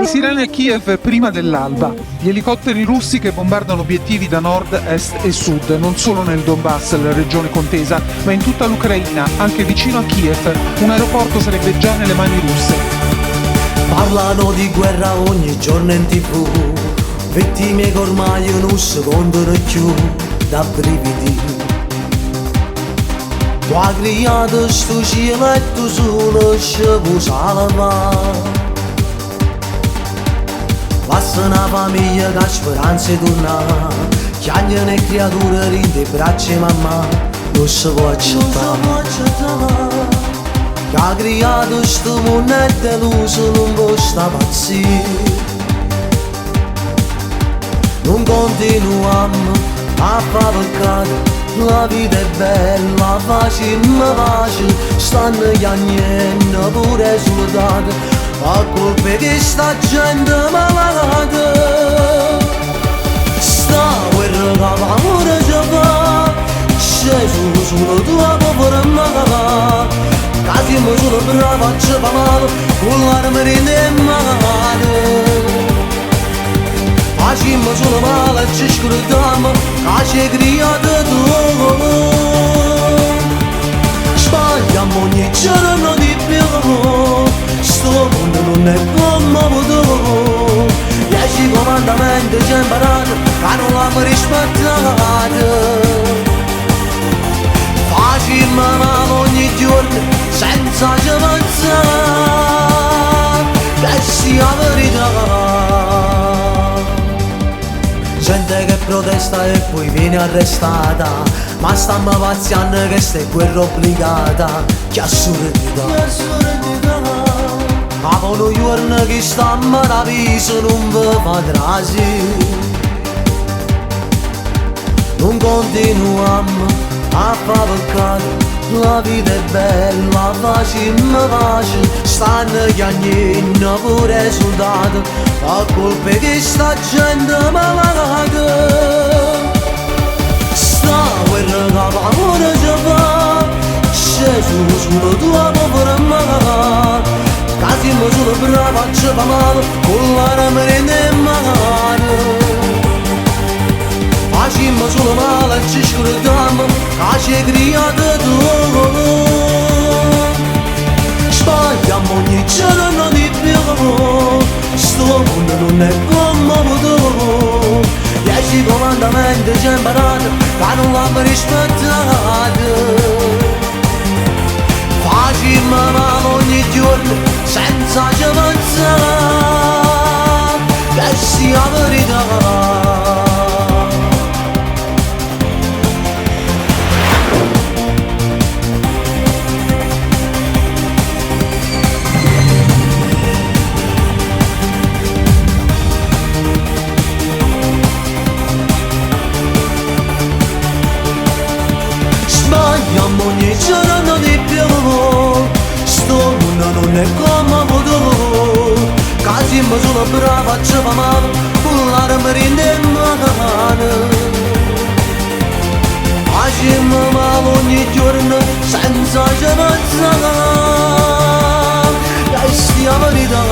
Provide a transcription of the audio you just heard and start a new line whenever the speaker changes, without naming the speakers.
Sirene a Kiev prima dell'alba. Gli elicotteri russi che bombardano obiettivi da nord, est e sud, non solo nel Donbass, la regione contesa, ma in tutta l'Ucraina, anche vicino a Kiev. Un aeroporto sarebbe già nelle mani russe.
Parlano di guerra ogni giorno in TV, vittime che ormai non si contano più, da brividi. Tu hai creato sto cielo e tu solo scevo salva. Passa una famiglia che ha speranza di tornare, chiagliano e creature rinde e braccia mamma, non si può accettare. Che ha creato sto mondo e deluso non può sta pazzia. Non continuiamo a fare peccato, la vita è bella, facciamo pace, stanno chiagliando pure soldati. A colpe che sta gente malata, sta guerra che l'amore ci fa, sceso solo tua povera mamma, che siamo solo brava a ci fa male, con l'arma in mano. Facciamo solo male e ci scordiamo, che ci hai creato tu. Sbagliamo ogni giorno di più, sto mondo non è come avuto. 10 comandamenti ci ho imparato, che non l'hanno rispettato. Facciamo male ogni giorno, senza ci pensare, che sia verità. Gente che protesta e poi viene arrestata, ma stiamo pazziando che sta guerra obbligata. Che assurdità. Avolo giorno che stiamo da viso non vi fatrasi. Non continuiamo a fare peccato, la vita è bella, facciamo pace, stanno chiagnando pure soldati, a colpe che sta gente malata. Sta guerra che l'amore ci fa, sceso sulla tua povera mamma, che siamo solo bravi a ci fa male, con l'arma in mano. Facciamo solo male e ci scordiamo, che ci hai creato tu. Sbagliamo ogni giorno di più, sto mondo non è come avuto. 10 comandamenti ci ho imparato, che non l'hanno rispettato. Facciamo male ogni giorno, senza ci pensare, che sia verità. Sbagliamo ogni giorno di più, sto mondo non è come avuto. Che siamo solo bravi a ci fa male, con l'arma in mano. Facciamo male ogni giorno, senza ci pensare, che sia verità.